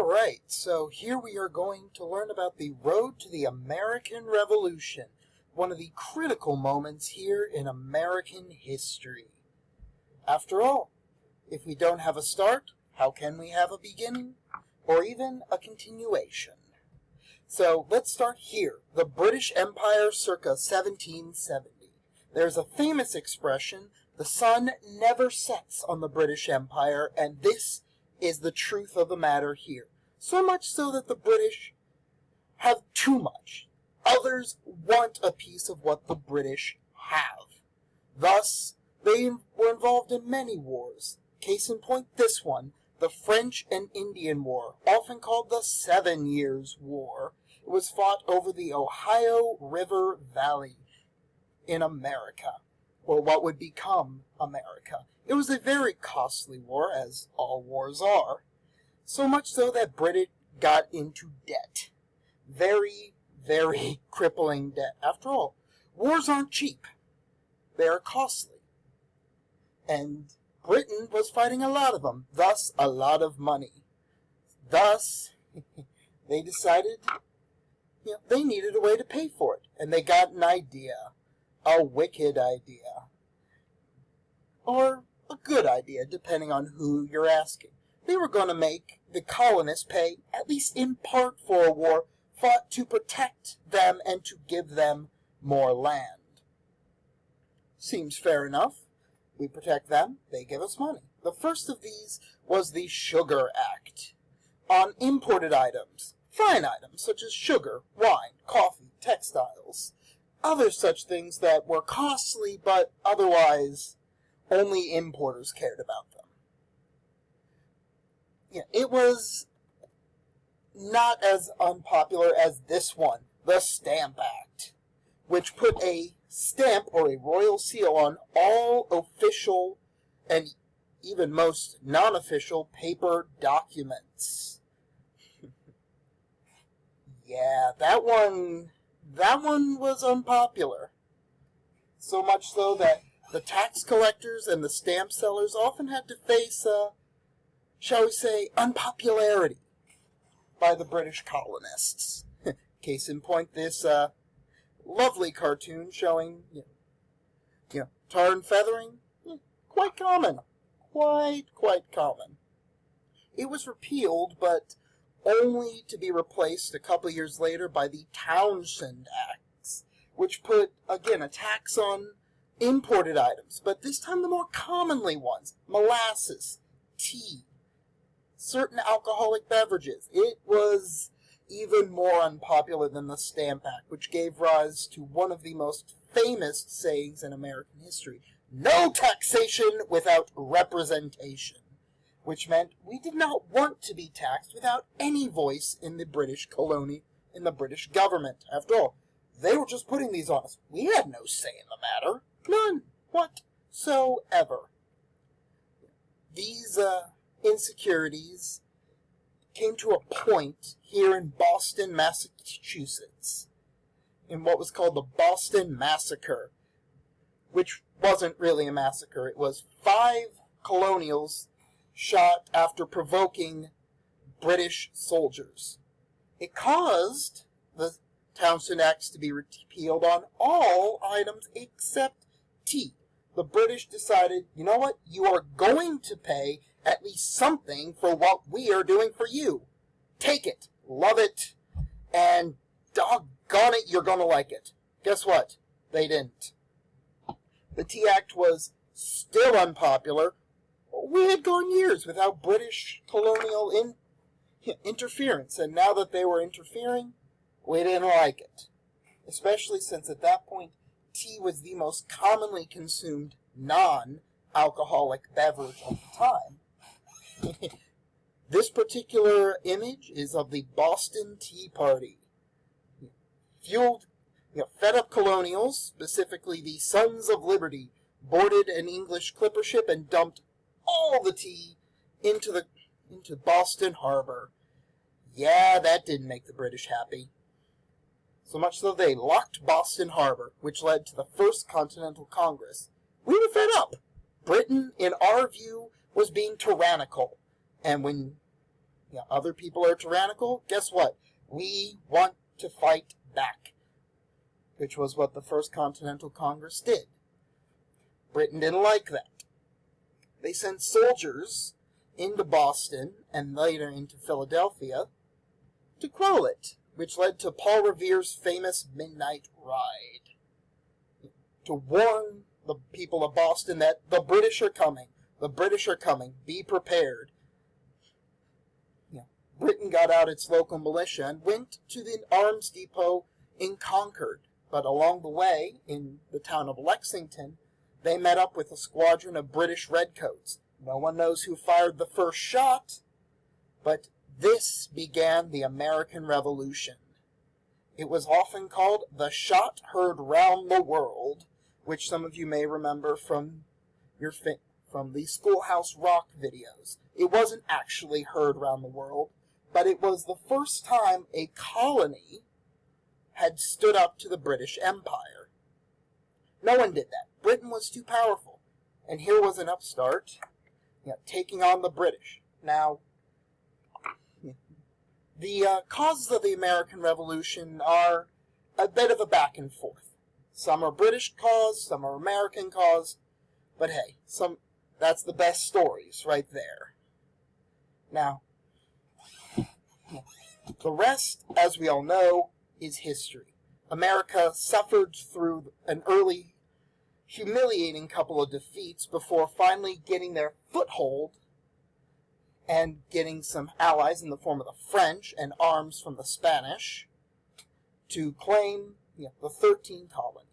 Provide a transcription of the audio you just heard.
Alright, so here we are going to learn about the road to the American Revolution, one of the critical moments here in American history. After all, if we don't have a start, how can we have a beginning, or even a continuation? So let's start here, the British Empire circa 1770. There's a famous expression, the sun never sets on the British Empire, and this is the truth of the matter here. So much so that the British have too much. Others want a piece of what the British have. Thus, they were involved in many wars. Case in point, this one, the French and Indian War, often called the 7 Years' War. It was fought over the Ohio River Valley in America, or what would become America. It was a very costly war, as all wars are, so much so that Britain got into debt. Very, very crippling debt. After all, wars aren't cheap. They are costly. And Britain was fighting a lot of them, thus a lot of money. Thus, they decided they needed a way to pay for it, and they got an idea. A wicked idea. Or a good idea, depending on who you're asking. They were going to make the colonists pay, at least in part, for a war fought to protect them and to give them more land. Seems fair enough. We protect them, they give us money. The first of these was the Sugar Act. On imported items, fine items such as sugar, wine, coffee, textiles, other such things that were costly but otherwise only importers cared about them. It was not as unpopular as this one, the Stamp Act, which put a stamp or a royal seal on all official and even most non-official paper documents. Yeah, that one was unpopular. So much so that the tax collectors and the stamp sellers often had to face, shall we say, unpopularity by the British colonists. Case in point, this lovely cartoon showing, tar and feathering, quite common. Quite common. It was repealed, but only to be replaced a couple years later by the Townshend Acts, which put, again, a tax on imported items, but this time the more commonly ones, molasses, tea, certain alcoholic beverages. It was even more unpopular than the Stamp Act, which gave rise to one of the most famous sayings in American history, no taxation without representation, which meant we did not want to be taxed without any voice in the British colony, in the British government. After all, they were just putting these on us. We had no say in the matter. None whatsoever. These insecurities came to a point here in Boston, Massachusetts, in what was called the Boston Massacre, which wasn't really a massacre. It was 5 colonials shot after provoking British soldiers. It caused the Townshend Acts to be repealed on all items except tea. The British decided, you know what, you are going to pay at least something for what we are doing for you. Take it, love it, and doggone it, you're going to like it. Guess what? They didn't. The Tea Act was still unpopular. We had gone years without British colonial interference, and now that they were interfering, we didn't like it. Especially since at that point, tea was the most commonly consumed non-alcoholic beverage of the time. This particular image is of the Boston Tea Party. Fueled, fed up colonials, specifically the Sons of Liberty, boarded an English clipper ship and dumped all the tea into Boston Harbor. Yeah, that didn't make the British happy. So much so they locked Boston Harbor, which led to the First Continental Congress. We were fed up. Britain, in our view, was being tyrannical. And when other people are tyrannical. Guess what? We want to fight back, which was what the First Continental Congress did. Britain didn't like that. They sent soldiers into Boston and later into Philadelphia to quell it, which led to Paul Revere's famous Midnight Ride, to warn the people of Boston that the British are coming. The British are coming. Be prepared. Britain got out its local militia and went to the arms depot in Concord. But along the way, in the town of Lexington, they met up with a squadron of British redcoats. No one knows who fired the first shot, but this began the American Revolution. It was often called the shot heard round the world, which some of you may remember from the Schoolhouse Rock videos. It wasn't actually heard round the world, but it was the first time a colony had stood up to the British Empire. No one did that. Britain was too powerful. And here was an upstart, taking on the British. Now, the causes of the American Revolution are a bit of a back and forth. Some are British cause, some are American cause, but hey, that's the best stories right there. Now, the rest, as we all know, is history. America suffered through an early, humiliating couple of defeats before finally getting their foothold and getting some allies in the form of the French and arms from the Spanish to claim the 13 colonies.